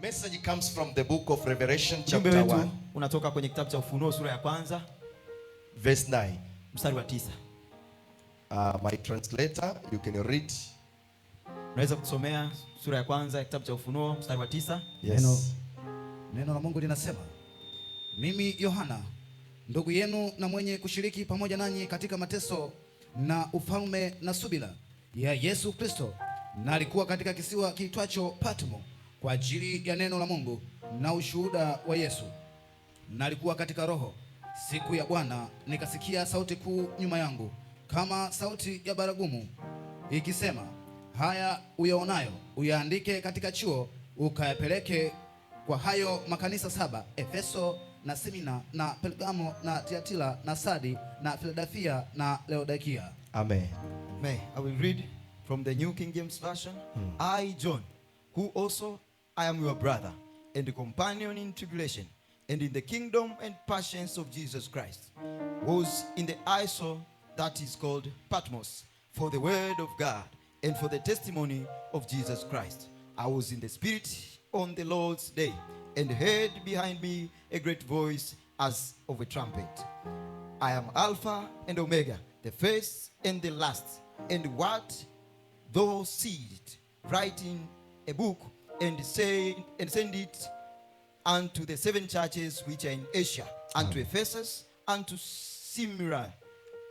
message comes from the book of Revelation chapter 1. Unatoka kwenye kitabu cha Ufunuo sura ya kwanza verse 9. mstari wa 9. My translator, you can read. Unaweza kusomea sura ya kwanza ya kitabu cha Ufunuo mstari wa 9. Yes. Neno la Mungu linasema, mimi Yohana, ndugu yenu na mwenye kushiriki pamoja nanyi katika mateso na ufalme na subira ya Yesu Kristo, na alikuwa katika kisiwa kiitwacho Patmo kwa ajili ya neno la Mungu na ushuhuda wa Yesu. Na alikuwa katika roho siku ya Bwana, nikasikia sauti kuu nyuma yangu kama sauti ya baragumu ikisema, haya uyaonayo uyaandike katika chuo, ukayapeleke kwa hayo makanisa 7: Efeso na Simina na Pergamo na Tiatira na Sardi na Philadelphia na Laodikia. Amen. May I will read from the New King James Version. I, John, who also I am your brother and companion in tribulation and in the kingdom and passions of Jesus Christ, was in the isle that is called Patmos for the word of God and for the testimony of Jesus Christ. I was in the Spirit on the Lord's day, and heard behind me a great voice as of a trumpet. I am Alpha and Omega, the first and the last. And what thou seest, write in a book, and send it unto the 7 churches which are in Asia, unto Ephesus, unto Smyrna,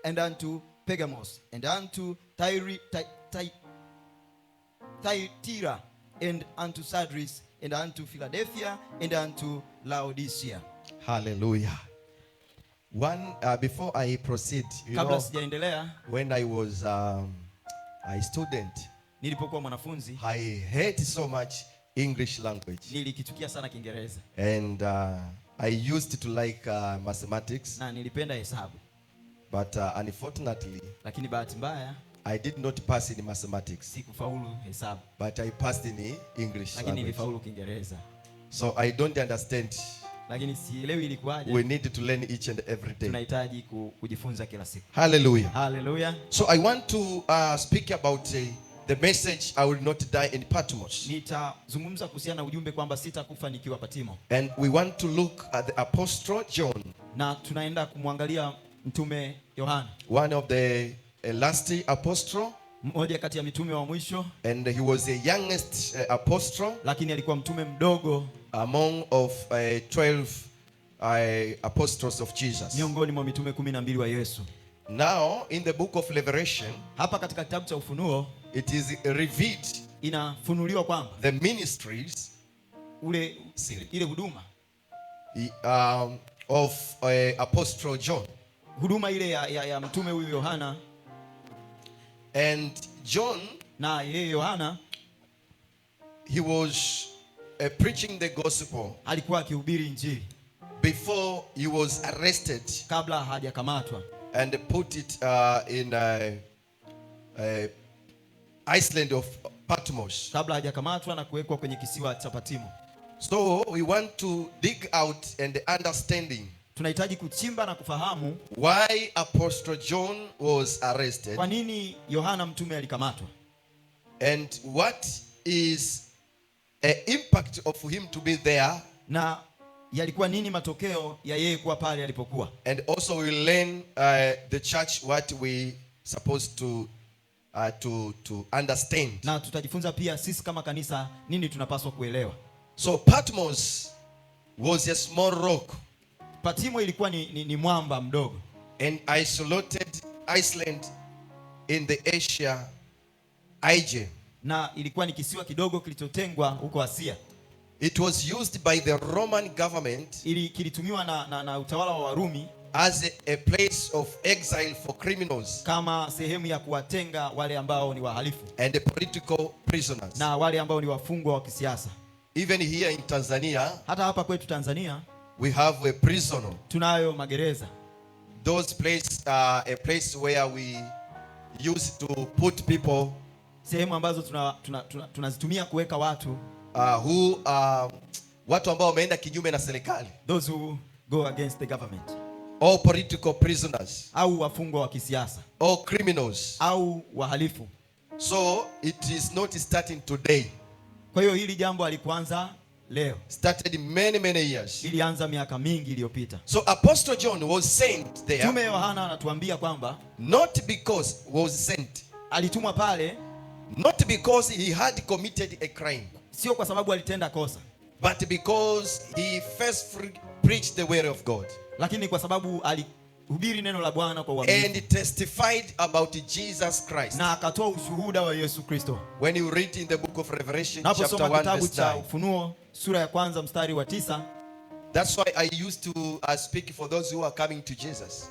and unto Pergamos, and unto Thyatira, and unto Sardis, and unto Philadelphia, and unto Laodicea. Hallelujah. Before I proceed, Kabla sijaendelea, when I was a student, nilipokuwa mwanafunzi, I hate so much English language. Nilikichukia sana Kiingereza. And I used to like mathematics. Na nilipenda hesabu. But unfortunately, lakini bahati mbaya, I did not pass in mathematics. Sikufaulu hesabu. But I passed in English. Lakini nilifaulu Kiingereza. So I don't understand. Lakini sielewi ilikuwaje. We need to learn each and every day. Tunahitaji kujifunza kila siku. Hallelujah. Hallelujah. So I want to speak about the message, I will not die in Patmos. Nitazungumza kuhusiana na ujumbe kwamba sitakufa nikiwa Patmo. And we want to look at the Apostle John. Na tunaenda kumwangalia mtume Yohana. One of the last apostle. Mmoja kati ya mitume wa mwisho. And he was the youngest apostle. Lakini alikuwa mtume mdogo among of 12 apostles of Jesus. Miongoni mwa mitume 12 wa Yesu. Now in the book of Revelation, hapa katika kitabu cha Ufunuo, it is revealed, inafunuliwa kwamba the ministries, ile huduma of Apostle John, huduma ile ya mtume huyu Yohana. And John, na yeye Yohana, he was preaching the gospel, alikuwa akihubiri injili, before he was arrested, kabla hajakamatwa, and put it in island of Patmos, kabla hajakamatwa na kuwekwa kwenye kisiwa cha Patmo. So we want to dig out and understanding, tunahitaji kuchimba na kufahamu why Apostle John was arrested, kwa nini Yohana mtume alikamatwa, and what is an impact of him to be there, na yalikuwa nini matokeo ya yeye kuwa pale alipokuwa. And also we learn the church what we supposed to understand. Na tutajifunza pia sisi kama kanisa nini tunapaswa kuelewa. So Patmos was a small rock. Patmo ilikuwa ni mwamba mdogo, an isolated island in the Asia Aegean. Na ilikuwa ni kisiwa kidogo kilichotengwa huko Asia. It was used by the Roman government, kilitumiwa na utawala wa Warumi, as a place of exile for criminals, kama sehemu ya kuwatenga wale ambao ni wahalifu, and the political prisoners, na wale ambao ni wafungwa wa kisiasa. Even here in Tanzania, hata hapa kwetu Tanzania, we have a prison. Tunayo magereza. Those places are a place where we use to put people, sehemu ambazo tunazitumia kuweka watu who watu ambao wameenda kinyume na serikali, those who go against the government, or political prisoners, au wafungwa wa kisiasa, or criminals, au wahalifu. So it is not starting today. Kwa hiyo hili jambo alikuanza leo. Started many years. Ilianza miaka mingi iliyopita. So Apostle John was sent there. Mtume Yohana anatuambia kwamba Not because was sent. alitumwa pale Not because he had committed a crime. sio kwa sababu alitenda kosa, But because he first preached the word of God. lakini kwa sababu alihubiri neno la Bwana kwa uaminifu. And testified about Jesus Christ. Na akatoa ushuhuda wa Yesu Kristo. When you read in the book of Revelation chapter Naposoma 1 kitabu verse cha 9. Ufunuo sura ya kwanza mstari wa 9, That's why I used to speak for those who are coming to Jesus.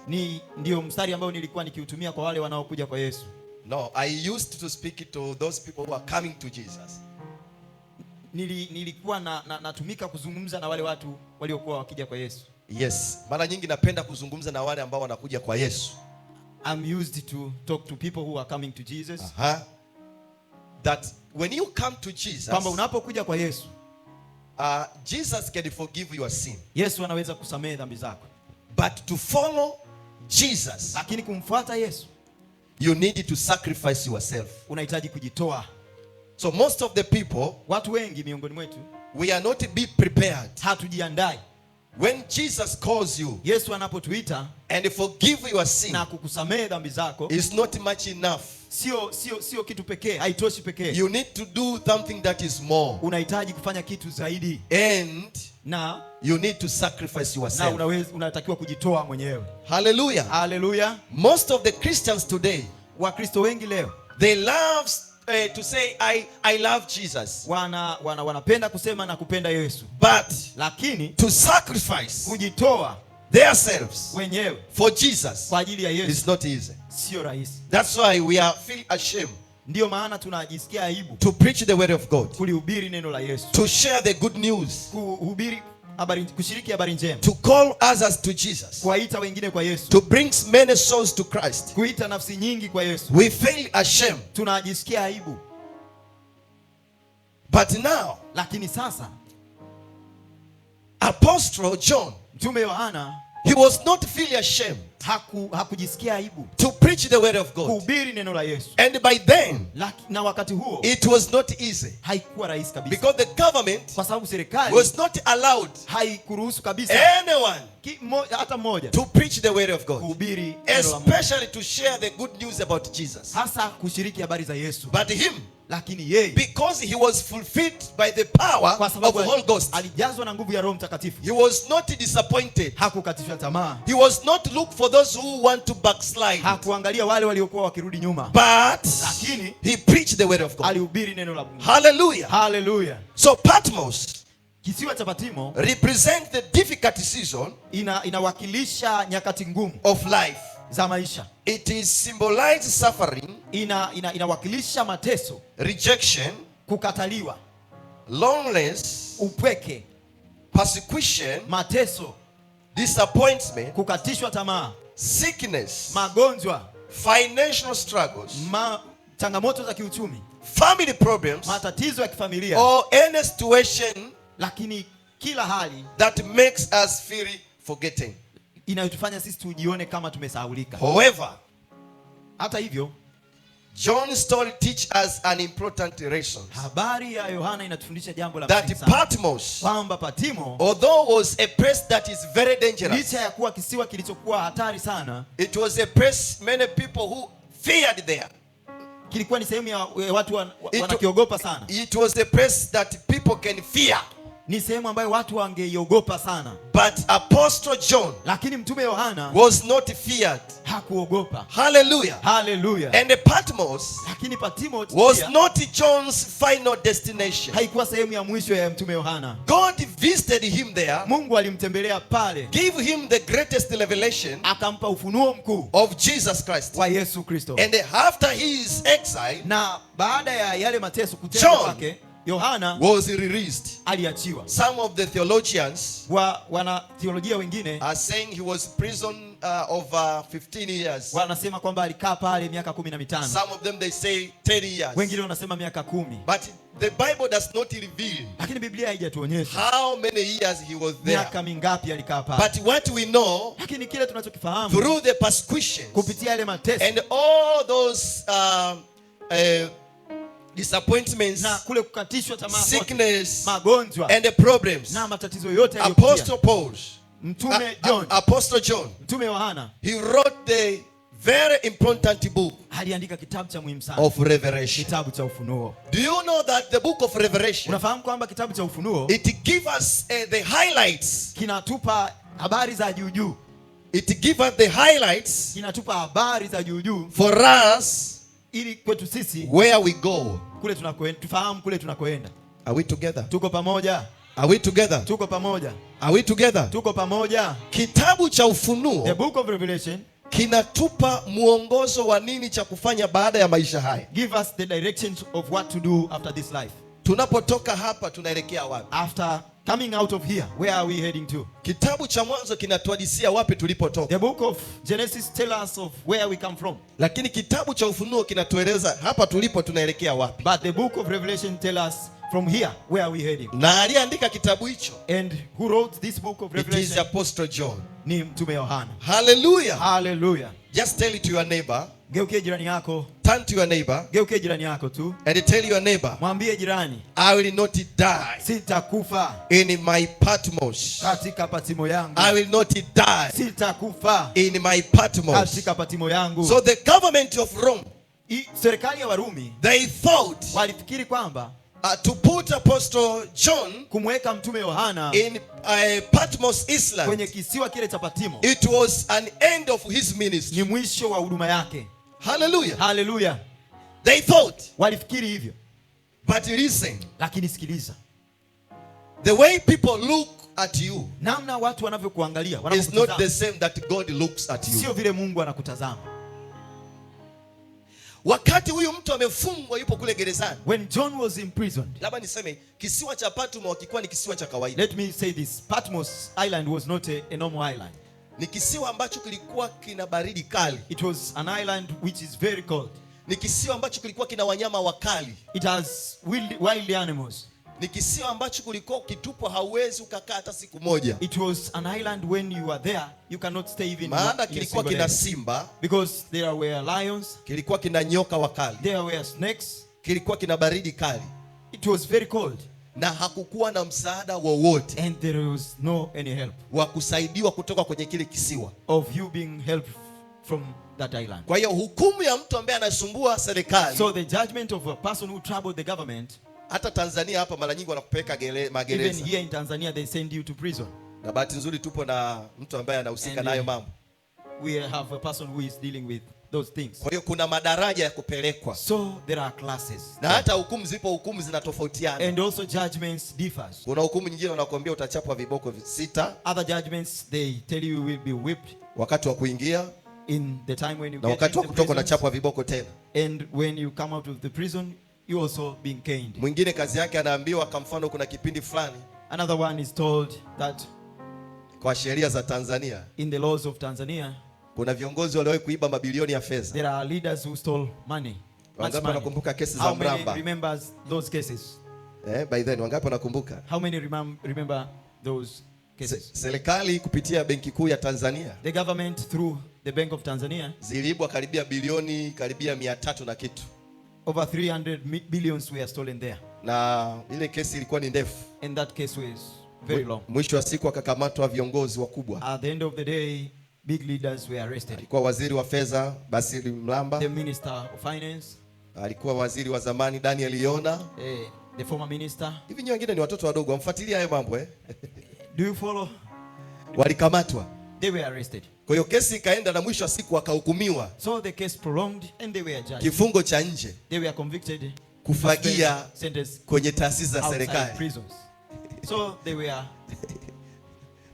ndio mstari ambao nilikuwa nikiutumia kwa wale wanaokuja kwa Yesu. No, I used to speak to those people who are coming to Jesus. Nilikuwa natumika kuzungumza na wale watu waliokuwa wakija kwa Yesu. Yes, mara nyingi napenda kuzungumza na wale ambao wanakuja kwa Yesu. I'm used to talk to people who are coming to Jesus. That when you come to Jesus, Kwamba unapokuja kwa Yesu, Jesus can forgive your sin. Yesu anaweza kusamehe dhambi zako. But to follow Jesus, Lakini kumfuata Yesu, you need to sacrifice yourself. unahitaji kujitoa. So most of the people, Watu wengi miongoni mwetu we are not be prepared. hatujiandai. When Jesus calls you Yesu anapotuita and forgive your sin, na kukusamehe dhambi zako, is not much enough. sio kitu pekee, haitoshi pekee. You need to do something that is more. Unahitaji kufanya kitu zaidi, And na you need to sacrifice yourself. unatakiwa kujitoa mwenyewe. Hallelujah. Haleluya. Most of the Christians today, Wakristo wengi leo they love to say I love Jesus. wanapenda kusema na kupenda Yesu, But lakini to sacrifice kujitoa themselves wenyewe for Jesus kwa ajili ya Yesu is not easy. sio rahisi. That's why we are feel ashamed Ndiyo maana tunajisikia aibu to preach the word of God, kulihubiri neno la Yesu, to share the good news, kushiriki habari njema, to call others to Jesus, kuwaita wengine kwa Yesu, to bring many souls to Christ. kuita nafsi nyingi kwa Yesu. We feel ashamed. Tunajisikia aibu. But now, Lakini sasa Apostle John, Mtume Yohana he was not feeling ashamed hakujisikia aibu to preach the word of God. kuhubiri neno la Yesu. And by then, Na wakati huo it was not easy haikuwa rahisi kabisa, because the government kwa sababu serikali was not allowed haikuruhusu kabisa anyone hata mmoja to preach the word of God, kuhubiri neno la Mungu, especially to share the good news about Jesus. hasa kushiriki habari za Yesu. But him, Lakini yeye because he was fulfilled by the power kwa of sababu the Holy Ghost, alijazwa na nguvu ya Roho Mtakatifu, he was not disappointed. hakukatishwa tamaa, He was not look for those who want to backslide, hakuangalia wale waliokuwa wakirudi nyuma, but lakini he preached the word of God. alihubiri neno la Mungu. Hallelujah. Haleluya. So Patmos Kisiwa cha Patimo represents the difficult season inawakilisha nyakati ngumu of life. za maisha. It is symbolized suffering, Inawakilisha mateso, rejection, kukataliwa, loneliness, upweke, persecution, mateso, disappointment, kukatishwa tamaa, sickness, magonjwa, financial struggles, changamoto za kiuchumi, family problems, matatizo ya kifamilia, or any situation lakini kila hali that makes us feel forgetting. inayotufanya sisi tujione kama tumesahaulika. However, Hata hivyo, John's story teaches us an important lesson. habari ya Yohana inatufundisha jambo la That msingi sana, Patmos, kwamba Patimo, although was a place that is very dangerous, licha ya kuwa kisiwa kilichokuwa hatari sana, it was a place many people who feared there. kilikuwa ni sehemu ya watu wanakiogopa sana. It was a place that people can fear. Ni sehemu ambayo watu wangeiogopa sana. But Apostle John Lakini Mtume Yohana was not feared. hakuogopa. Hallelujah. Haleluya. And the Patmos Lakini Patimo was pia not John's final destination. haikuwa sehemu ya mwisho ya Mtume Yohana. God visited him there, Mungu alimtembelea pale, gave him the greatest revelation akampa ufunuo mkuu of Jesus Christ. wa Yesu Kristo. And after his exile, Na baada ya yale mateso kuteswa John kwake, Yohana was released. aliachiwa. Some of the theologians Wana teolojia wengine are saying he was prison over 15 years. wanasema kwamba alikaa pale miaka 15. Some of them they say 10 years. Wengine wanasema miaka 10. But the Bible does not reveal Lakini Biblia haijatuonyesha how many years he was there. miaka mingapi alikaa pale. But what we know, Lakini kile tunachokifahamu through the persecutions kupitia yale mateso and all those disappointments, na kule kukatishwa tamaa kote, sickness, magonjwa and the problems. na matatizo yote Apostle Paul, Mtume John, Apostle John, Mtume Yohana, he wrote the very important book aliandika kitabu cha muhimu sana, of Revelation. kitabu cha Ufunuo. Do you know that the book of Revelation, Unafahamu kwamba kitabu cha Ufunuo it gives us the highlights. kinatupa habari za juu juu, It gives us the highlights kinatupa habari za juu juu for us ili kwetu sisi where we go. kule tunakoenda, tufahamu kule tunakoenda. Are we together? Tuko pamoja, Are we together? tuko pamoja, Are we together? tuko pamoja. Kitabu cha The Ufunuo book of Revelation kinatupa mwongozo wa nini cha kufanya baada ya maisha haya. give us the directions of what to do after this life. Tunapotoka hapa tunaelekea wapi? After coming out of here, where are we heading to? Kitabu cha Mwanzo kinatuhadisia wapi tulipotoka, The book of Genesis tell us of where we come from, lakini kitabu cha Ufunuo kinatueleza hapa tulipo tunaelekea wapi. but the book of Revelation tell us from here where are we heading. Na aliyeandika kitabu hicho, And who wrote this book of it is Revelation? Apostle John. Ni Mtume Yohana. Hallelujah. Hallelujah. Just tell it to your neighbor. Geukie jirani yako, Turn to your neighbor geukie jirani yako tu, and tell your neighbor, mwambie jirani, I will not die sitakufa in my Patmos. katika patimo yangu, I will not die sitakufa in my Patmos. katika patimo yangu. So the government of Rome, Serikali ya Warumi they thought walifikiri kwamba to put Apostle John kumweka Mtume Yohana in Patmos kwenye Island, kisiwa kile cha Patimo it was an end of his ministry. ni mwisho wa huduma yake. Hallelujah. Haleluya. They thought, Walifikiri hivyo, but listen, lakini sikiliza, the way people look at you namna watu wanavyokuangalia, is not the wanavyokutazama, same that God looks at you. sio vile Mungu anakutazama. Wakati huyu mtu amefungwa, yupo kule gerezani, When John was imprisoned, labda niseme kisiwa cha Patmo hakikuwa ni kisiwa cha kawaida. let me say this, Patmos Island was not a normal island. Ni kisiwa ambacho kilikuwa kina baridi kali. It was an island which is very cold. Ni kisiwa ambacho kilikuwa kina wanyama wakali. It has wild animals. Ni kisiwa ambacho kulikuwa ukitupwa hauwezi ukakaa hata siku moja. It was an island when you are there you cannot stay even Maana in a kilikuwa single kina day. simba, Because there were lions, kilikuwa kina nyoka wakali, there were snakes. kilikuwa kina baridi kali, It was very cold na hakukuwa na msaada wowote and there was no any help wa kusaidiwa kutoka kwenye kile kisiwa. of you being helped from that island. Kwa hiyo hukumu ya mtu ambaye anasumbua serikali, So the judgment of a person who troubled the government, hata Tanzania hapa mara nyingi wanakupeleka even magereza. here in Tanzania they send you to prison. Na bahati nzuri tupo na mtu ambaye anahusika And, nayo mambo. We have a person who is dealing with those things. Kwa hiyo kuna madaraja ya kupelekwa. So there are classes. Na hata hukumu zipo, hukumu zinatofautiana. And also judgments differs. Kuna hukumu nyingine wanakuambia utachapwa viboko 6 Other judgments they tell you will be whipped wakati wa kuingia, in the time when you na get wakati wa into kutoka prison, unachapwa viboko tena. and when you come out of the prison you also being caned. Mwingine kazi yake anaambiwa, kwa mfano kuna kipindi fulani Another one is told that kwa sheria za Tanzania in the laws of Tanzania kuna viongozi waliowahi kuiba mabilioni ya fedha. there are leaders who stole money. Much Wangapi money. wanakumbuka kesi za How many Mramba? remembers those cases? By then wangapi wanakumbuka? How many remember those cases? Serikali kupitia Benki Kuu ya Tanzania The government through the Bank of Tanzania, ziliibwa karibia bilioni 300 na kitu. over 300 billions were stolen there. Na ile kesi ilikuwa ni ndefu. And that case was very long. Mwisho wa siku akakamatwa viongozi wakubwa. At the end of the day, big leaders were arrested. Alikuwa waziri wa fedha Basili Mlamba, The Minister of Finance, alikuwa waziri wa zamani Daniel Yona. the former minister. Hivi nyinyi wengine ni watoto wadogo, wamfuatilia hayo mambo Do you follow? Walikamatwa. They were arrested. Kwa hiyo kesi ikaenda na mwisho wa siku wakahukumiwa So the case prolonged and they were judged. kifungo cha nje, They were convicted. kufagia Sentenced kwenye taasisi za outside serikali. prisons. So they were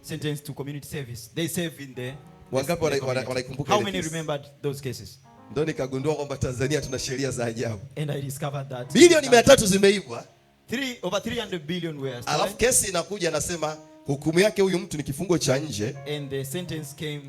sentenced to community service. They serve in the Wangapi community. wanaikumbuka How ile many kesi? remembered those cases? Ndio nikagundua kwamba Tanzania tuna sheria za ajabu. And I discovered that Bilioni 300 zimeibwa. over 300 billion were stolen. Alafu kesi inakuja nasema hukumu yake huyu mtu ni kifungo cha nje And the sentence came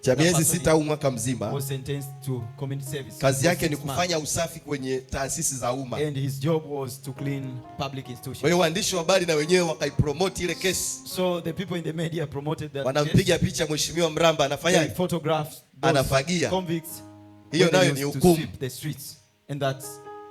cha miezi person 6 au mwaka mzima. was sentenced to community service. Kazi for yake ni 6 months. kufanya usafi kwenye taasisi za umma. And his job was to clean public Kwa institutions. hiyo waandishi wa habari na wenyewe wakaipromote ile kesi. So the people in the media promoted that Wanampiga picha mheshimiwa Mramba case. anafanya. They photographed those Anafagia. convicts Hiyo when they nayo used ni to hukumu. sweep the streets. And that's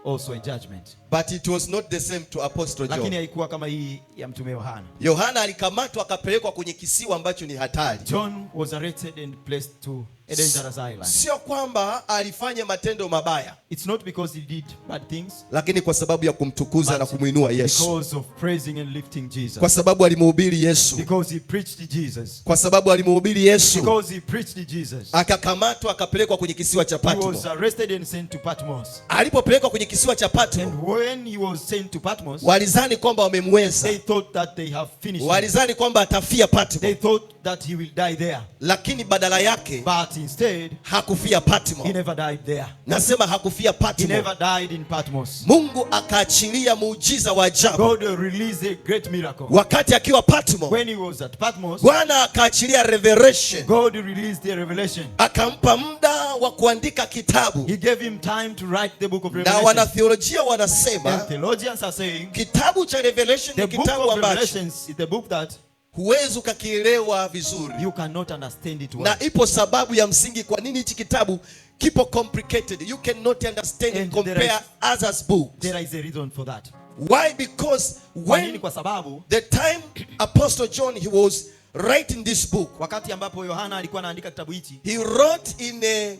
also a judgment. But it was not the same to Apostle Lakini John. haikuwa kama hii ya mtume Yohana. Yohana alikamatwa akapelekwa kwenye kisiwa ambacho ni hatari. John was arrested and placed to a dangerous island. Sio kwamba alifanya matendo mabaya, It's not because he did bad things, lakini kwa sababu ya kumtukuza na kumuinua Yesu. because of praising and lifting Jesus. Kwa sababu alimhubiri Yesu. Because he preached Jesus. Kwa sababu alimhubiri Yesu. Because he preached Jesus. Akakamatwa akapelekwa kwenye kisiwa cha He Patmo. was arrested and sent to Patmos. Alipopelekwa kwenye kisiwa cha Patmo, And when he was sent to Patmos, walizani kwamba wamemweza. they thought that they have finished him. Walizani kwamba atafia Patmo. They thought that he will die there. Lakini badala yake But instead, hakufia Patmo. he never died there. Nasema hakufia He Patmo. never died in Patmos. Mungu akaachilia muujiza wa ajabu. God released a great miracle. Wakati akiwa Patmo, When he was at Patmos, Bwana akaachilia revelation. God released a revelation. Akampa muda wa kuandika kitabu. He gave him time to write the book of Na Revelation. wanatheolojia wanasema And theologians are saying kitabu cha Revelation the ni book kitabu of ambacho Revelations is the book that huwezi ukakielewa vizuri. you cannot understand it well. Na ipo sababu ya msingi kwa nini hichi kitabu kipo complicated. You cannot understand and And compare others books. There is a reason for that. Why? Because Kwa nini? when Kwa sababu the time Apostle John he was writing this book, wakati ambapo Yohana alikuwa anaandika kitabu hichi, he wrote in a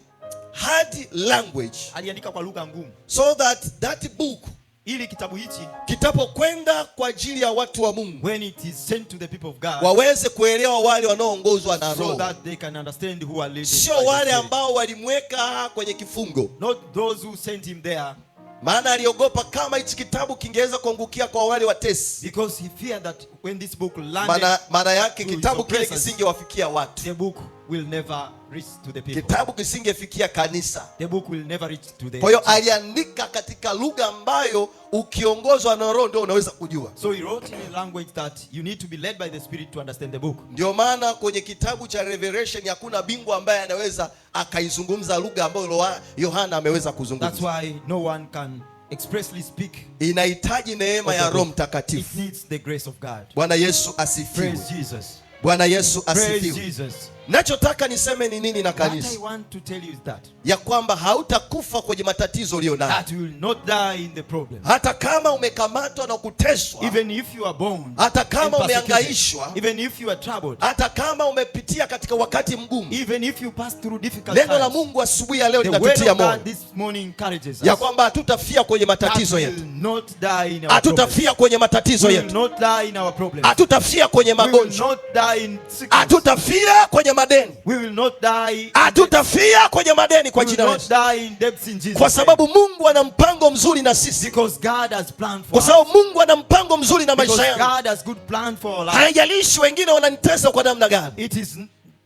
hard language aliandika kwa lugha ngumu, so that book ili kitabu hichi kitapokwenda kwa ajili ya watu wa Mungu when it is sent to the people of God, waweze kuelewa wale wanaoongozwa na so Roho, that they can understand who are leading. sio by the wale Spirit. ambao walimweka kwenye kifungo. Not those who sent him there, Maana aliogopa kama hichi kitabu kingeweza kuangukia kwa wale watesi, because he feared that when this book landed, maana yake to his kitabu kile oppressors, kisingewafikia watu, the book will never reach to the people. kitabu kisingefikia kanisa. The book will never reach to the Kwa hiyo aliandika katika lugha ambayo ukiongozwa na Roho ndio unaweza kujua. So he wrote in a language that you need to be led by the Spirit to understand the book. Ndio maana kwenye kitabu cha Revelation hakuna bingwa ambaye anaweza akaizungumza lugha ambayo Yohana ameweza That's kuzungumza. why no one can expressly speak. Inahitaji neema ya Roho Mtakatifu. It needs the grace of God. Bwana Yesu asifiwe. Praise Jesus. Bwana Yesu Praise asifiwe. Jesus. Nachotaka niseme ni nini na What I kanisa? want to tell you is that Ya kwamba hautakufa kwenye matatizo ulionayo. you will not die in the problem. Hata kama umekamatwa na kuteswa, Even if you are bound, hata kama and persecuted, umehangaishwa, even if you are troubled, hata kama umepitia katika wakati mgumu, even if you pass through difficult neno la times, Mungu asubuhi ya leo the word linatutia of moyo God this morning encourages ya us kwamba hatutafia kwenye that matatizo we yetu. will not die in our problems. Hatutafia kwenye matatizo We will yetu. not die in our problems. Hatutafia kwenye We will magonjwa. not die in sickness. Hatutafia kwenye madeni. We will not die. Hatutafia kwenye madeni kwa We will jina la not Yesu. die in debts in Jesus' Kwa name. sababu Mungu ana mpango mzuri na sisi. Because God has planned for Kwa us. sababu Mungu ana mpango mzuri na Because maisha yangu. God has good plan for our life. Haijalishi wengine wananitesa kwa namna gani. It is,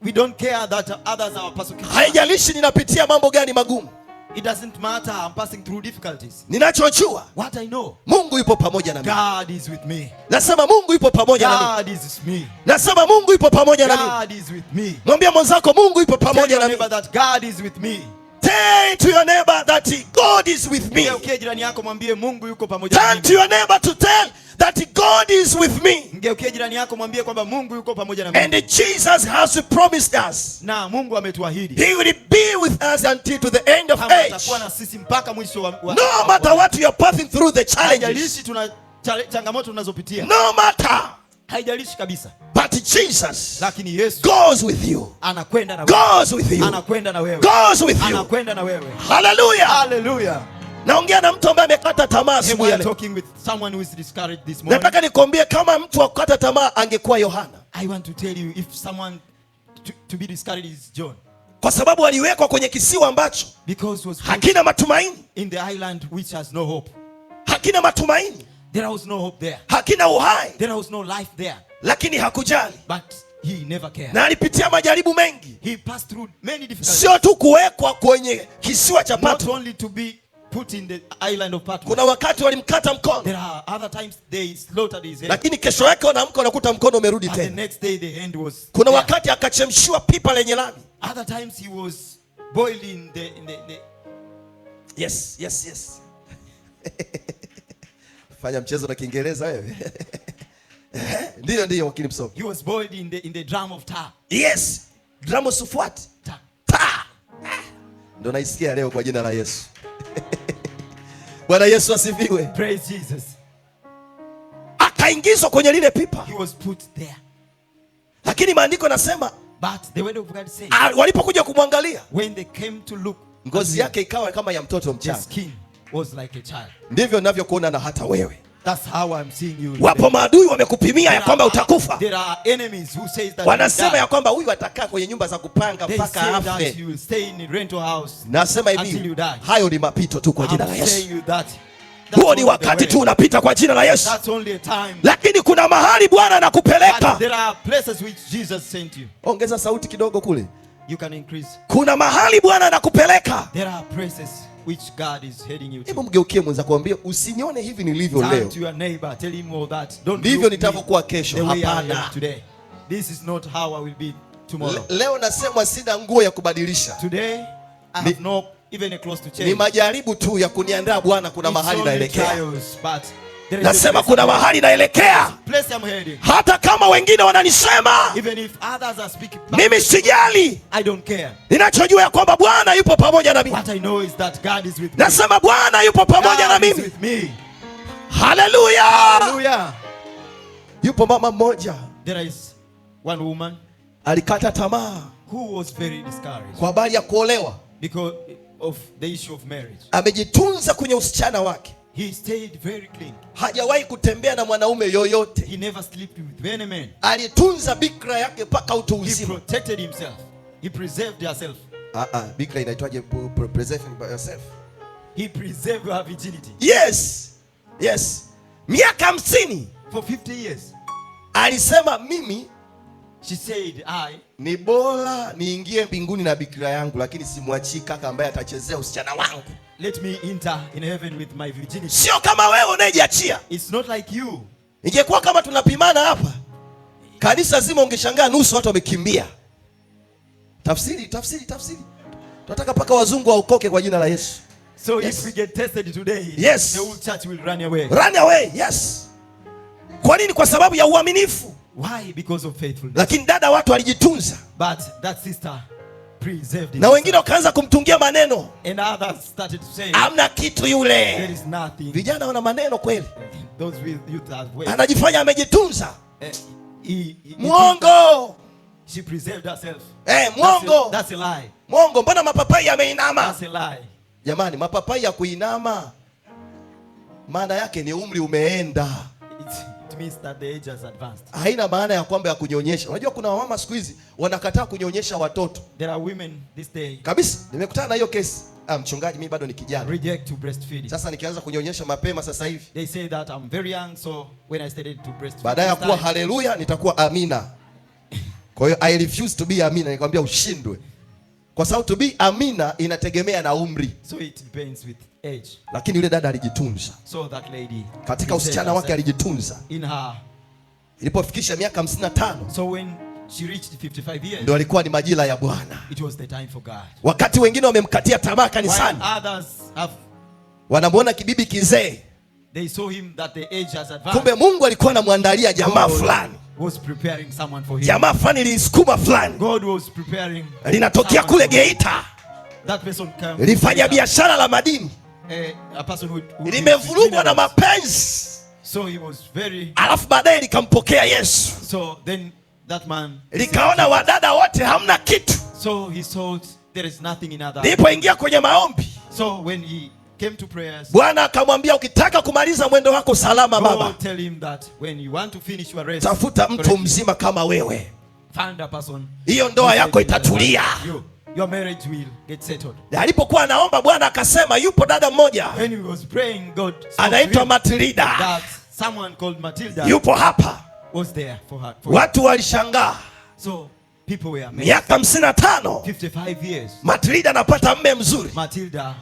we don't care that others are persecuted. Haijalishi ninapitia mambo gani magumu. It doesn't matter. I'm passing through difficulties. Ninachojua What I know, Mungu yupo pamoja na mimi. God is with me. Nasema Mungu yupo pamoja na mimi. God is with me. Nasema Mungu yupo pamoja na mimi. God is with me. Mwambie mwenzako Mungu yupo Tell pamoja your na neighbor mimi. that God is with me. Say to your neighbor that God is with me. Ngeukie jirani yako mwambie Mungu yuko pamoja na Turn to mimi. your neighbor to tell that God is with me. Ngeukie jirani yako mwambie kwamba Mungu yuko pamoja na mimi. And Jesus has promised us. Na Mungu ametuahidi He will be with us until to the end of kama age. atakuwa na sisi mpaka mwisho wa No matter what you are passing through the challenges. haijalishi tuna changamoto tunazopitia. No matter. Haijalishi kabisa. But Jesus Lakini Yesu goes with you. anakwenda na wewe. Goes with you. Anakwenda na wewe. Goes with you. Anakwenda na wewe. Hallelujah. Hallelujah. Naongea na mtu ambaye amekata tamaa Am asubuhi ya I leo. talking with someone who is discouraged this morning? Nataka nikwambie kama mtu wa kukata tamaa angekuwa Yohana. I want to tell you, if someone to be discouraged is John, Kwa sababu aliwekwa kwenye kisiwa ambacho because he was put hakina matumaini. in the island which has no hope. Hakina matumaini. There was no hope there. Hakina uhai. There was no life there. Lakini hakujali. But he never cared. Na alipitia majaribu mengi. He passed through many difficulties. Sio tu kuwekwa kwenye kisiwa cha Not Patmo. only to be put in the island of Patmos. Kuna wakati walimkata mkono. There are other times they slaughtered his head. Lakini kesho yake wanaamka wanakuta mkono umerudi And the tena. next day the hand was Kuna there. wakati akachemshiwa pipa lenye lami. Other times he was boiled in the Yes. Fanya mchezo na Kiingereza wewe. Ndio wakili msomi. he was boiled in the drum of tar. Yes. Dramo sufuati. Tar. Ta. Ndio naisikia leo kwa jina la Yesu. Bwana Yesu asifiwe. Praise Jesus. Akaingizwa kwenye lile pipa. He was put there. Lakini maandiko nasema, But the word of God says, walipokuja kumwangalia, when they came to look, ngozi yake ikawa kama ya mtoto his mchanga. skin was like a child. Ndivyo ninavyokuona na hata wewe. That's how I'm seeing you. Wapo maadui wamekupimia ya kwamba utakufa. There are enemies who says that wanasema ya kwamba huyu atakaa kwenye nyumba za kupanga they mpaka say afe. that you will stay in a rental house. Nasema until hivi, you die. hayo ni mapito tu kwa jina la I'm Yesu. saying you that. Huo ni wakati tu unapita kwa jina la Yesu. That's only a time. Lakini kuna mahali Bwana anakupeleka. There are places which Jesus sent you. Ongeza sauti kidogo kule. You can increase. Kuna mahali Bwana anakupeleka. There are places which God is heading you to. Hebu mgeukie mwenza kuambia, usinione hivi nilivyo Turn leo, to your neighbor, tell him all that. Don't ndivyo look me nitavyokuwa kesho. the way I Hapana. am today. This is not how I will be tomorrow. Leo nasema sina nguo ya kubadilisha. Today I have no even a clothes to change. Ni majaribu tu ya kuniandaa Bwana, kuna mahali naelekea. Nasema Place kuna mahali naelekea. I'm heading. Hata kama wengine wananisema, Even if others are speaking back, mimi sijali. I don't care. Ninachojua ya kwamba Bwana yupo pamoja na mimi. What I know is that God is with me. Nasema Bwana yupo pamoja na God is mimi. with me. Haleluya. Hallelujah. Yupo mama mmoja There is one woman alikata tamaa who was very discouraged kwa habari ya kuolewa. because of the issue of marriage. Amejitunza kwenye usichana wake. He stayed very clean. Hajawahi kutembea na mwanaume yoyote. He never slept with any man. Alitunza bikra yake mpaka utu He uzima. protected himself. He preserved herself. Bikra inaitwaje? Preserving by yourself. He preserved her virginity. Yes. Yes. Miaka 50 For 50 years. Alisema mimi She said, ni bora niingie mbinguni na bikira yangu, lakini simwachii kaka ambaye atachezea usichana wangu. let me enter in heaven with my virginity. Sio kama wewe unayejiachia. It's not like you. Ingekuwa kama tunapimana hapa, kanisa zima ungeshangaa nusu watu wamekimbia. Tafsiri. Tunataka paka wazungu waokoke kwa jina la Yesu. So Yes. if we get tested today, Yes. the whole church will run away. Run away. Yes. Kwa nini? Kwa sababu ya uaminifu. Why? Because of faithfulness. Lakini dada, watu walijitunza. But that sister preserved it. Na wengine wakaanza kumtungia maneno. And others started to say, Hamna kitu there yule. is nothing. Vijana wana maneno kweli. Those with youth are way. Anajifanya amejitunza. He Mwongo. She preserved herself. Mwongo. That's a lie. Mwongo. Mbona mapapai yameinama? That's a lie. Jamani, mapapai ya kuinama maana yake ni umri umeenda. It means that the age has advanced. Haina maana ya kwamba ya kunyonyesha. Unajua kuna wamama siku hizi wanakataa kunyonyesha watoto. There are women this day Kabisa, nimekutana na hiyo kesi. Mchungaji, mimi bado ni kijana. reject to breastfeed. Sasa nikianza kunyonyesha mapema sasa hivi, They say that I'm very young, so when I started to breastfeed, baadaye ya this kuwa time, haleluya nitakuwa amina. Kwa hiyo I refuse to be amina, nikwambia ushindwe. Kwa sababu to be amina inategemea na umri. so it depends with age. Lakini yule dada alijitunza. So that lady Katika preserved usichana wake herself alijitunza. in her. Ilipofikisha miaka 55 So when she reached 55 years, ndio alikuwa ni majira ya Bwana. it was the time for God. Wakati wengine wamemkatia tamaa While kanisani, others have, wanamwona kibibi kizee, they saw him that the age has advanced. kumbe Mungu alikuwa anamwandalia jamaa God fulani. was preparing someone for him. Jamaa fulani lilisukuma fulani, God was preparing linatokea someone kule for him. Geita, That person came. lifanya biashara la madini, A person who limevurugwa na mapenzi, so he was very. alafu baadaye likampokea Yesu. So then that man. Likaona wadada wote hamna kitu, So he saw there is nothing in other. lilipoingia kwenye maombi, So when he came to prayers, Bwana akamwambia, ukitaka kumaliza mwendo wako salama baba, God tell him that when you want to finish your race, tafuta mtu correctly, mzima kama wewe, find a person. hiyo ndoa yako itatulia. Your marriage will get settled. Alipokuwa anaomba, Bwana akasema yupo dada mmoja When he was praying, God spoke to anaitwa him Matilda, that someone called Matilda yupo hapa. was there for her. For him. Watu walishangaa. So people were amazed. Miaka 55 55 years. Matilda anapata mme mzuri, Matilda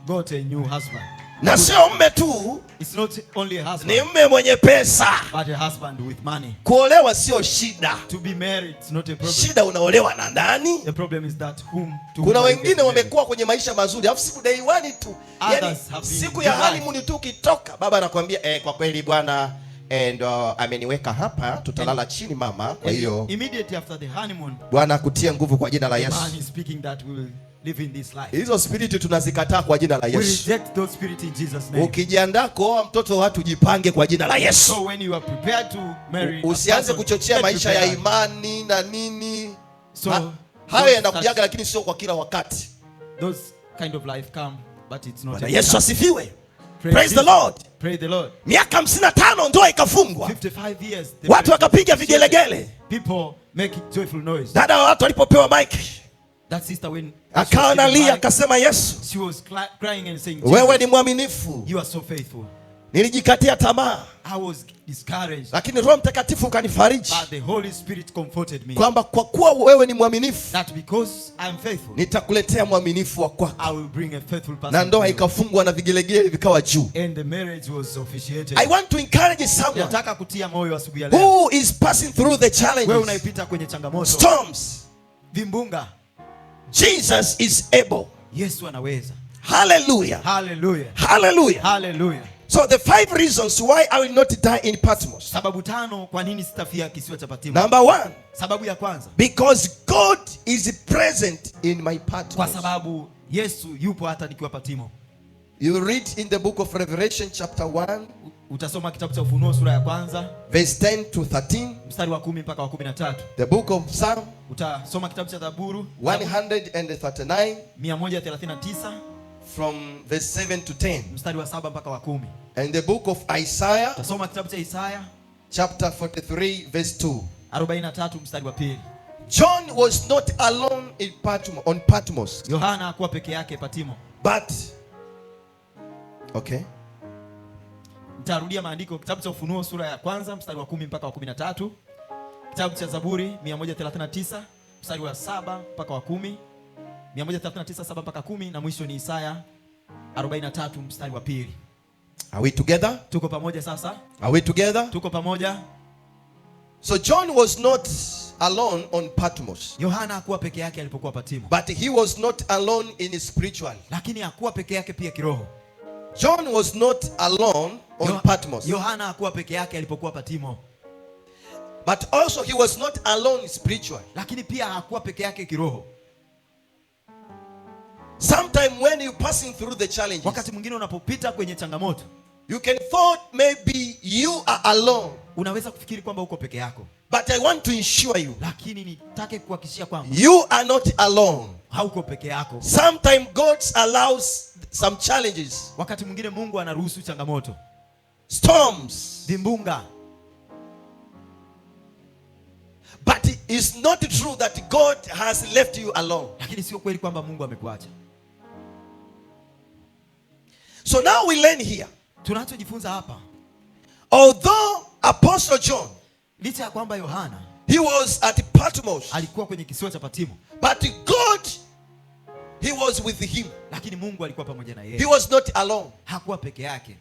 got a new husband. na sio mme tu, It's not only a ni husband, mme mwenye pesa. but a husband with money. Kuolewa sio shida, To be married is not a problem. shida unaolewa na nani. The problem is that whom to Kuna whom I wengine get married. wamekuwa kwenye maisha mazuri, alafu siku day one tu, yani Others have been siku ya denied. honeymoon tu ukitoka, baba anakuambia kwa kweli bwana ndo ameniweka hapa, tutalala chini mama. Kwa And hiyo immediately after the honeymoon, Bwana akutie nguvu kwa jina la the Yesu. man is speaking that we will live in this life. Hizo spiriti tunazikataa kwa jina la We Yesu. reject those spirits in Jesus' name. Ukijiandaa kuoa mtoto wa watu, jipange kwa jina la Yesu. So when you are prepared to marry, Usianze kuchochea get maisha ya prepared. imani na nini. So Hayo yanakujaga, lakini sio kwa kila wakati. those kind of life come, but it's not. Bwana Yesu asifiwe. Praise Praise the Jesus. Lord. Praise the Lord. Miaka 55 ndoa ikafungwa. 55 years. the Watu marriage wakapiga was vigelegele. People make joyful noise. Dada wa watu alipopewa mic, That sister when akawa she was given analia, mic, akasema Yesu, she was crying and saying, wewe Jesus, ni mwaminifu. you are so faithful. Nilijikatia tamaa, I was discouraged, lakini Roho Mtakatifu ukanifariji but the Holy Spirit comforted me. kwamba kwa kuwa wewe ni mwaminifu, That because I am faithful, nitakuletea mwaminifu wa kwako. I will bring a faithful person. Na ndoa to you. ikafungwa na vigelegele vikawa juu. And the marriage was officiated. I want to encourage someone Nataka kutia moyo asubuhi ya leo. who is passing through the Wewe challenges, unaipita kwenye changamoto, storms. vimbunga. Jesus is able. Yesu anaweza. Hallelujah. Hallelujah. Hallelujah. Hallelujah. So the 5 reasons why I will not die in Patmos. Sababu 5 kwa nini sitafia kisiwa cha Patimo. Number 1, Sababu ya kwanza, because God is present in my kwa Patmos. sababu Yesu yupo hata nikiwa Patimo. You read in the book of Revelation chapter 1, Utasoma kitabu cha Ufunuo sura ya kwanza verse 10 to 13, mstari wa 10 mpaka wa 13. the book of Psalm Utasoma kitabu cha Zaburi 139 139 from verse 7 to 10, mstari wa 7 mpaka wa 10. and the book of Isaiah Utasoma kitabu cha Isaya chapter 43 verse 2. 43 mstari wa 2. John was not alone on Patmos, Yohana hakuwa peke yake Patimo. but okay. Nitarudia maandiko, kitabu cha Ufunuo sura ya kwanza mstari wa 10 mpaka wa 13. Kitabu cha Zaburi 139 mstari wa 7 mpaka wa 10. 139 7 mpaka 10, na mwisho ni Isaya 43 mstari wa 2. Are we together? Tuko pamoja sasa? Are we together? Tuko pamoja? So John was not alone on Patmos, Yohana hakuwa peke yake alipokuwa Patimo, but he was not alone in spiritual. lakini hakuwa peke yake pia kiroho. John was not alone on Patmos, Yohana hakuwa peke yake alipokuwa Patimo, but also he was not alone spiritual. lakini pia hakuwa peke yake kiroho. Sometime when you passing through the challenges, Wakati mwingine unapopita kwenye changamoto, you can thought maybe you are alone, unaweza kufikiri kwamba uko peke yako, but I want to assure you, lakini nitake kuhakikishia kwamba you are not alone. hauko peke yako. Sometimes God allows some challenges, Wakati mwingine Mungu anaruhusu changamoto, storms, vimbunga, but it's not true that God has left you alone. lakini sio kweli kwamba Mungu amekuacha. So now we learn here, Tunachojifunza hapa, although Apostle John, licha ya kwamba Yohana he was at Patmos, alikuwa kwenye kisiwa cha Patimo, but God, he was with him. lakini Mungu alikuwa pamoja na He yeye. was not alone. Hakuwa peke yake.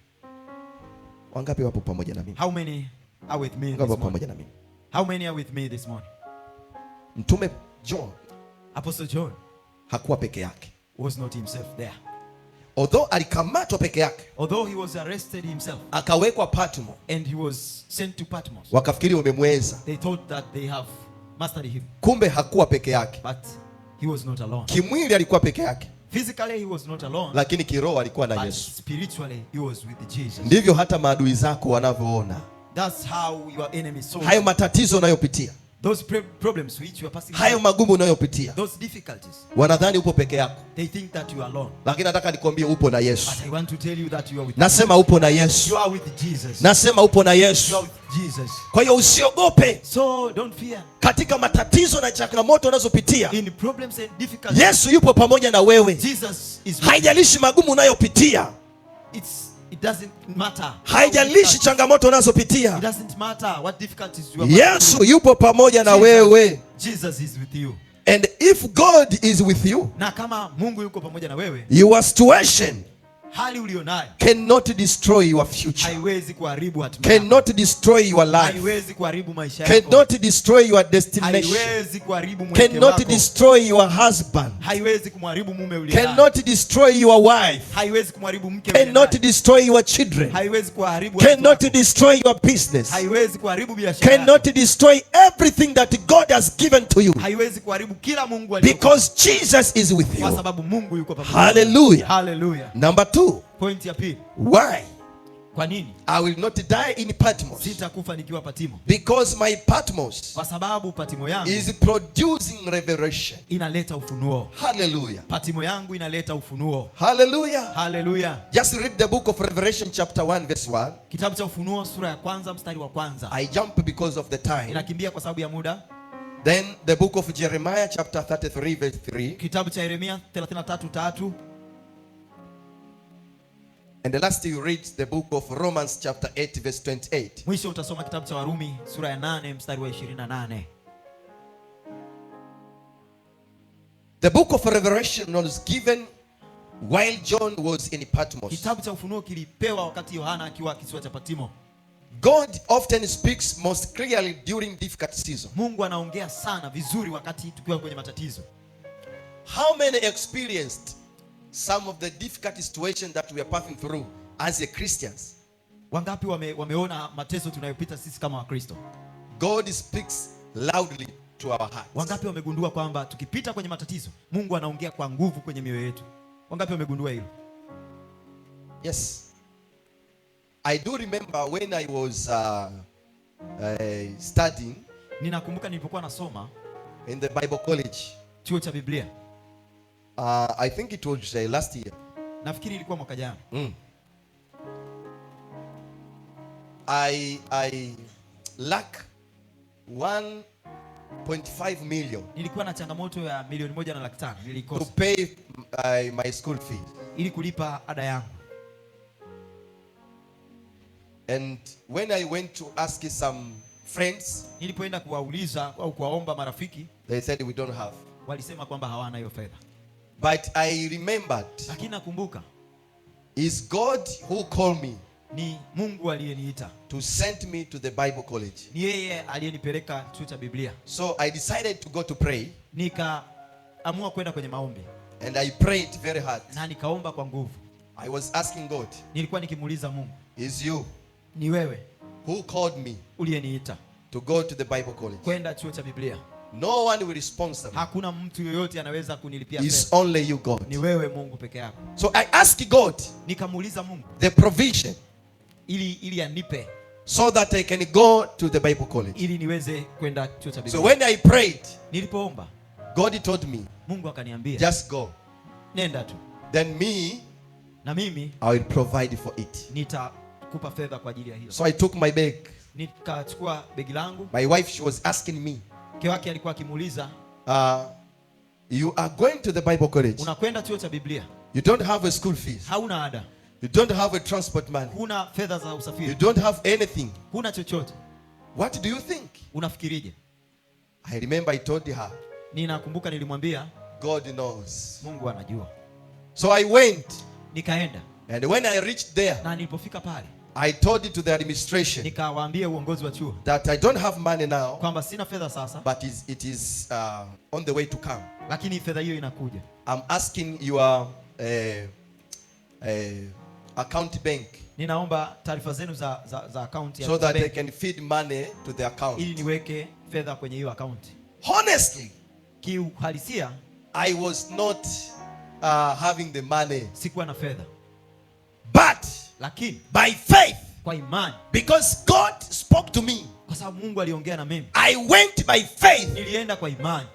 Wangapi wapo pamoja na mimi? How many are with me Wangapi this wapo pamoja morning? na mimi? How many are with me this morning? Mtume John Apostle John hakuwa peke yake. was not himself there. Although alikamatwa peke yake, Although he was arrested himself akawekwa Patmo, and he was sent to Patmos, wakafikiri wamemweza. they thought that they have mastered him, Kumbe hakuwa peke yake. but he was not alone. Kimwili alikuwa peke yake, Physically he was not alone, lakini kiroho alikuwa na but Yesu. spiritually he was with Jesus. Ndivyo hata maadui zako wanavyoona That's how your enemy saw hayo matatizo unayopitia, those problems which you are passing hayo through, magumu unayopitia. those difficulties. Wanadhani upo peke yako, They think that you are alone, lakini nataka nikwambie upo na Yesu. but I want to tell you that you are with Nasema upo na Yesu. you are with Jesus. Nasema upo na You are Yesu. with Jesus. Kwa hiyo usiogope So don't fear katika matatizo na changamoto unazopitia. in problems and difficulties. Yesu yupo pamoja na wewe. Jesus is with Haijalishi magumu unayopitia, it doesn't matter. haijalishi changamoto It unazopitia, doesn't matter what difficulties you are passing Yesu through. yupo pamoja na wewe. Jesus is with you. And if God is with you, Na kama Mungu yuko pamoja na wewe, your situation hali ulionayo cannot destroy your future, haiwezi kuharibu hatima yako, cannot destroy your life, haiwezi kuharibu maisha yako, cannot destroy your destination, haiwezi kuharibu mwelekeo cannot wako, destroy your husband, haiwezi kumharibu mume ulionaye, cannot destroy your wife, haiwezi kumharibu mke cannot ulionaye, destroy your children, haiwezi kuharibu watoto cannot wako, destroy your business, haiwezi kuharibu biashara yako, cannot destroy everything that God has given to you, haiwezi kuharibu kila Mungu aliyokupa, because Jesus is with kwa you. sababu Mungu yuko pamoja. Hallelujah. Hallelujah. Number 2, Point ya pili. why Kwa nini I will not die in Patmos? sitakufa nikiwa Patimo? Because my Patmos Kwa sababu Patimo yangu is producing revelation. inaleta ufunuo. Hallelujah. Patimo yangu inaleta ufunuo. Hallelujah. Hallelujah. Just read the book of Revelation chapter 1 verse 1. Kitabu cha Ufunuo sura ya kwanza mstari wa kwanza. I jump because of the time. Inakimbia kwa sababu ya muda. Then the book of Jeremiah chapter 33 verse 3. Kitabu cha Yeremia 33:3. And the last you read the book of Romans chapter 8 verse 28. Mwisho utasoma kitabu cha Warumi sura ya 8 mstari wa 28. The book of Revelation was given while John was in Patmos. Kitabu cha Ufunuo kilipewa wakati Yohana akiwa kisiwa cha Patimo. God often speaks most clearly during difficult season. Mungu anaongea sana vizuri wakati tukiwa kwenye matatizo. How many experienced some of the difficult situations that we are passing through as a Christians? Wangapi wameona mateso tunayopita sisi kama Wakristo? God speaks loudly to our hearts. Wangapi wamegundua kwamba tukipita kwenye matatizo Mungu anaongea kwa nguvu kwenye mioyo yetu? Wangapi wamegundua hilo? Yes. I do remember when I was studying Ninakumbuka nilipokuwa nasoma in the Bible college. chuo cha Biblia. I think it was last year. Nafikiri ilikuwa mwaka jana. I lack 1.5 million Nilikuwa na changamoto ya milioni 1.5 to nilikosa pay my school fees. ili kulipa ada yangu. And when I went to ask some friends, Nilipoenda kuwauliza au kuwaomba marafiki, they said we don't have. walisema kwamba hawana hiyo fedha. But I remembered, Lakini nakumbuka is God who called me ni Mungu aliyeniita. to send me to the Bible college. Ni yeye aliyenipeleka chuo cha Biblia. So I decided to go to pray, Nikaamua kwenda kwenye maombi and I prayed very hard. na nikaomba kwa nguvu. I was asking God, Nilikuwa nikimuuliza Mungu, is you ni wewe who called me uliyeniita to go to the Bible college? kwenda chuo cha Biblia? No one will sponsor me. Hakuna mtu yoyote anaweza kunilipia It's pesa. only you, God. Ni wewe Mungu peke yako. So I asked God Nikamuuliza Mungu the provision ili anipe so that I can go to the Bible college. ili niweze kwenda chuo cha So Biblia. when I prayed, Nilipoomba God told me, Mungu akaniambia just go. nenda tu, Then me, na mimi I will provide for it. nitakupa fedha kwa ajili ya hilo. So I took my bag. Nikachukua begi langu. My wife, she was asking me, Mke wake alikuwa akimuuliza, you are going to the Bible college. unakwenda chuo cha Biblia, You don't have a school fees. hauna ada, You don't have a transport money. huna fedha za You usafiri, don't have anything. huna chochote. What do you think? Unafikirije? I remember I told her, Ninakumbuka nilimwambia God knows. Mungu anajua. So I went, Nikaenda and when I reached there, na nilipofika pale I told it to the administration nikawaambia uongozi wa chuo that I don't have money now, kwamba sina fedha sasa, but it is on the way to come. lakini fedha hiyo inakuja. I'm asking your account bank Ninaomba taarifa zenu za account ya so that bank, they can feed money to the account. ili niweke fedha kwenye hiyo account. Honestly, Kiuhalisia I was not having the money, sikuwa na fedha, but lakini by faith, kwa imani, because God spoke to me, kwa sababu Mungu aliongea na mimi, I went by faith. nilienda kwa imani.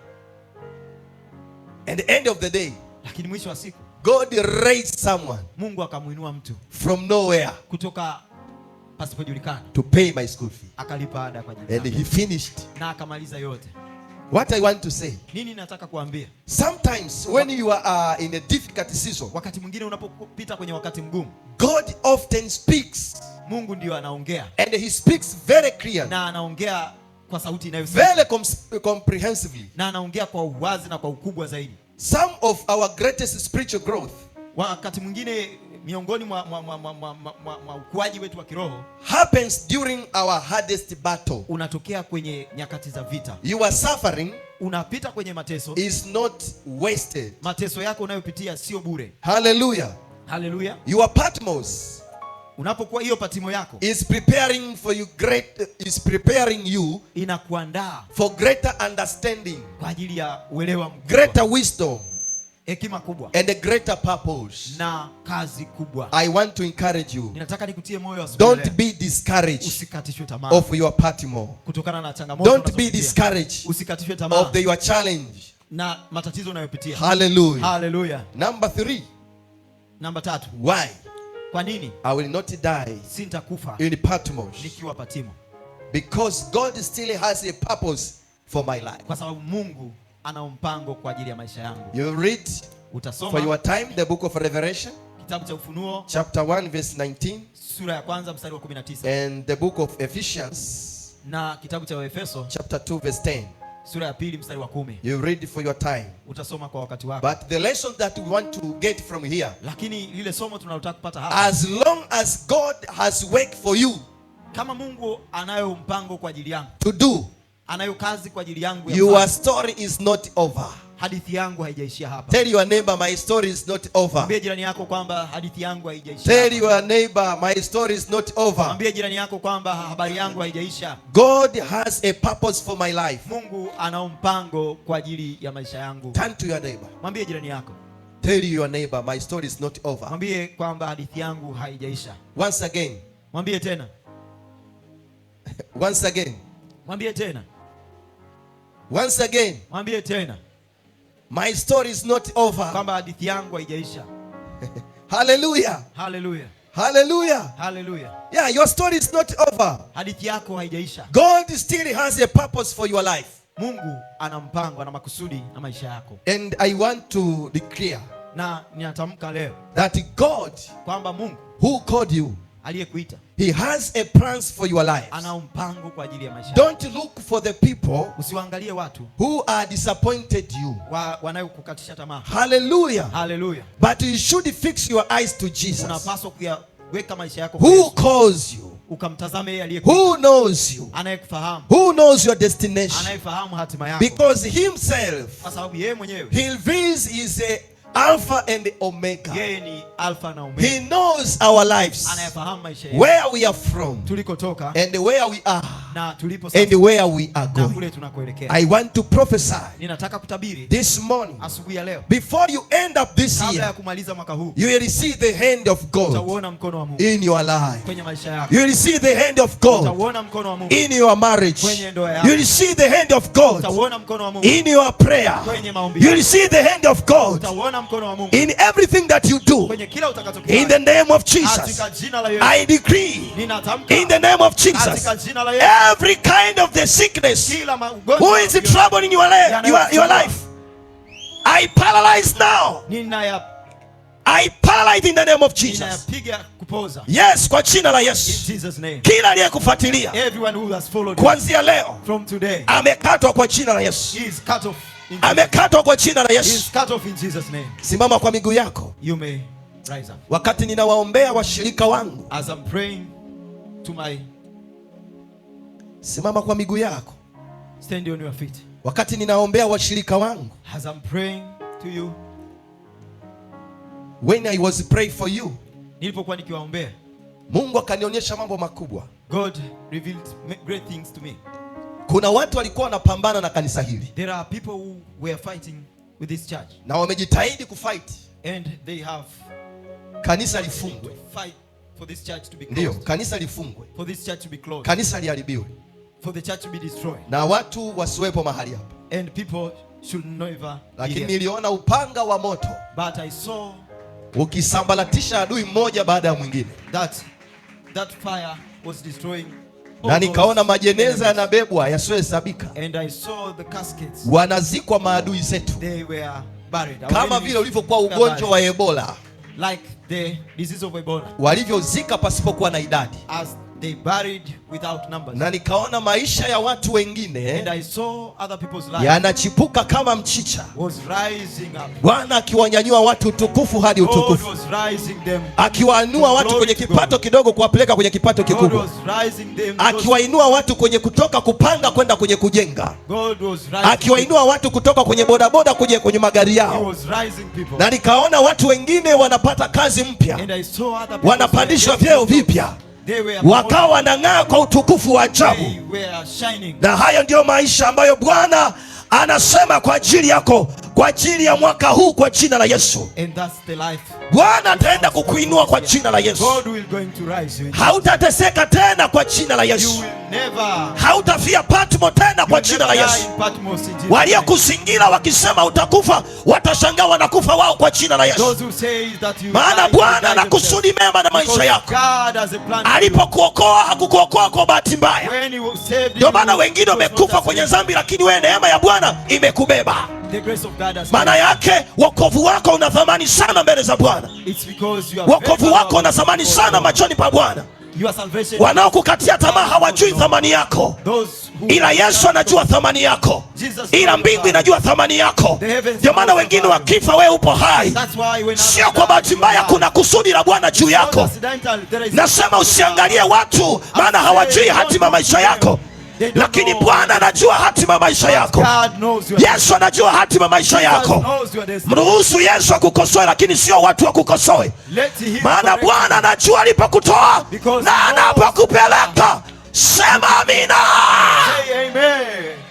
At the end of the day, Lakini mwisho wa siku God raised someone Mungu akamuinua mtu from nowhere kutoka pasipojulikana, to pay my school fee, akalipa ada kwa ajili and yangu, he finished. na akamaliza yote. What I want to say, Nini nataka kuambia? sometimes when you are in a difficult season, Wakati mwingine unapopita kwenye wakati mgumu, God often speaks, Mungu ndio anaongea, and he speaks very clearly, na anaongea kwa sauti inayosikika, very comprehensively. na anaongea kwa uwazi na kwa ukubwa zaidi. Some of our greatest spiritual growth Wakati mwingine miongoni mwa ukuaji wetu wa kiroho happens during our hardest battle. unatokea kwenye nyakati za vita. Your suffering Unapita kwenye mateso. is not wasted. Mateso yako unayopitia sio bure. Hallelujah. Hallelujah. Your Patmos Unapokuwa hiyo Patimo yako is preparing you inakuandaa for greater understanding, kwa ajili ya uelewa mkubwa, greater wisdom, hekima kubwa and a greater purpose. na kazi kubwa. I want to encourage you. Ninataka nikutie moyo asubuhi Don't leo. be discouraged Usikatishwe tamaa of your Patmos. kutokana na changamoto Don't be unazopitia. discouraged Usikatishwe tamaa of your challenge. na matatizo unayopitia. Hallelujah. Hallelujah. Number 3. Namba 3. Why? Kwa nini I will not die sintakufa in Patmos? nikiwa Patimo? Because God still has a purpose for my life. Kwa sababu Mungu ana mpango kwa ajili ya maisha yangu. You read for Utasoma your time the book of Revelation, kitabu cha Ufunuo chapter 1 verse 19, sura ya kwanza mstari wa 19 and the book of Ephesians, na kitabu cha Waefeso chapter 2 verse 10. sura ya pili mstari wa 10. You read for your time. Utasoma kwa wakati wako. But the lesson that we want to get from here, Lakini lile somo tunalotaka kupata hapa, as long as God has work for you kama Mungu anayo mpango kwa ajili yangu, to do, anayo kazi kwa ajili yangu ya your kufanya, story is not over. hadithi yangu haijaishia hapa. Tell your neighbor, my story is not over. Mwambie jirani yako kwamba hadithi yangu haijaisha. Tell your neighbor, my story is not over. Mwambie jirani yako kwamba habari yangu haijaisha. God has a purpose for my life. Mungu ana mpango kwa ajili ya maisha yangu. Turn to your neighbor. Mwambie jirani yako. Tell your neighbor, my story is not over. Mwambie kwamba hadithi yangu haijaisha. Once again. Mwambie tena. Once again. Mwambie tena. Once again. Mwambie tena. My story is not over. Kwamba hadithi yangu haijaisha. Hallelujah. Hallelujah. Hallelujah. Hallelujah. Yeah, your story is not over. Hadithi yako haijaisha. God still has a purpose for your life. Mungu ana mpango, ana makusudi na maisha yako. And I want to declare Na ninatamka leo that God kwamba Mungu who called you, aliyekuita He has a plans for your life. ana mpango kwa ajili ya maisha yako. Don't look for the people Usiwaangalie watu who are disappointed you. wanayokukatisha tamaa. Hallelujah. Hallelujah. But you should fix your eyes to Jesus, Unapaswa kuyaweka maisha yako kwa who Yesu. calls you, Ukamtazame yeye aliyekuita, who knows you, anayekufahamu, who knows your destination. anayefahamu hatima yako. Because Himself, Kwa sababu yeye mwenyewe, He reveals is a Alpha and the Omega. yeye ni Alfa na Omega. He knows our lives, Anayefahamu maisha yetu, where we are from, tulikotoka and where we are, na tulipo and sasa where we are na going. kule tunakoelekea. I want to prophesy Ninataka kutabiri this morning, asubuhi ya leo, before you end up this kabla ya year, kumaliza mwaka huu, you will see the hand of God utauona mkono wa Mungu in your life. kwenye maisha yako. You will see the hand of God Utauona mkono wa Mungu in your marriage. kwenye ndoa yako. You will see the hand of God Utauona mkono wa Mungu in your prayer. kwenye maombi You yako. will see the hand of God Utauona mkono wa Mungu in everything that you do. kwenye kila In the utakachokifanya. name of Jesus, Katika jina la Yesu, I decree ninatamka in the name of Jesus, katika jina la Yesu, every kind of the sickness kila who magonjwa is troubling your life, I paralyze now. I paralyze in the name of Jesus. ninayapiga kupoza. Yes, kwa jina la In Yesu. Jesus name. Kila aliyekufuatilia Everyone who has followed you kuanzia leo from today amekatwa kwa jina la Yesu. is cut off. In Jesus. Amekatwa kwa jina la Is Yesu. cut off in Jesus name. Simama kwa miguu yako. You may rise up. Wakati ninawaombea washirika wangu, As I'm praying to my, simama kwa miguu yako. stand on your feet. Wakati ninaombea washirika wangu, As I'm praying to you, when I was praying for you, nilipokuwa nikiwaombea, Mungu akanionyesha mambo makubwa. God revealed great things to me. Kuna watu walikuwa wanapambana na kanisa hili There are people who were fighting with this church, na wamejitahidi kufight and they have kanisa lifungwe. fight for this church to be Ndio, closed, kanisa lifungwe, for this church to be closed, kanisa liharibiwe for the church to be destroyed, na watu wasiwepo mahali hapa. and people should never be Lakini here. niliona upanga wa moto But I saw ukisambaratisha adui mmoja baada ya mwingine, that fire was destroying na all nikaona those majeneza enemies. yanabebwa yasiyohesabika, And I saw the caskets, wanazikwa maadui zetu, they were buried. Our kama enemies vile ulivyokuwa were ugonjwa wa buried. Ebola Like the disease of Ebola, walivyozika pasipokuwa na idadi. as they buried without numbers. Na nikaona maisha ya watu wengine And I saw other people's lives yanachipuka kama mchicha, was rising up. Bwana akiwanyanyua watu utukufu hadi God utukufu, was rising them. akiwainua watu kwenye kipato kidogo kuwapeleka kwenye kipato God kikubwa, was rising them. akiwainua watu kwenye kutoka kupanga kwenda kwenye kujenga, God was rising. akiwainua watu kutoka kwenye bodaboda kuja kwenye magari He yao. was rising people. Na nikaona watu wengine wanapata kazi mpya, And I saw other people wanapandishwa vyeo vipya, wakawa wanang'aa kwa utukufu wa ajabu. They were shining. Na hayo ndiyo maisha ambayo Bwana anasema kwa ajili yako, kwa ajili ya mwaka huu, kwa jina la Yesu. And that's the life. Bwana ataenda kukuinua kwa jina la Yesu. God will going to rise you. Hautateseka tena kwa jina la You Yesu. will never. Hautafia Patmo tena kwa jina la Yesu. Waliokuzingira wakisema utakufa, watashangaa wanakufa wao kwa jina la Yesu. Maana Bwana ana kusudi mema na maisha yako. Alipokuokoa hakukuokoa kwa bahati mbaya. Ndio maana wengine wamekufa kwenye dhambi, lakini wewe neema ya Bwana imekubeba. Maana yake wokovu wako una thamani sana mbele za Bwana. Wokovu wako una thamani sana machoni pa Bwana. Wanaokukatia tamaa hawajui thamani yako, ila Yesu anajua thamani yako, ila mbingu inajua thamani yako. Ndio maana wengine wakifa, wewe upo hai, sio kwa bahati mbaya. Kuna kusudi la Bwana juu yako. Nasema usiangalie watu, maana hawajui hatima maisha yako, lakini Bwana anajua hatima maisha yako. Yesu anajua hatima maisha yako. Mruhusu Yesu akukosoe, lakini sio watu wakukosoe, maana Bwana anajua alipokutoa na anapokupeleka. Sema amina. Amen.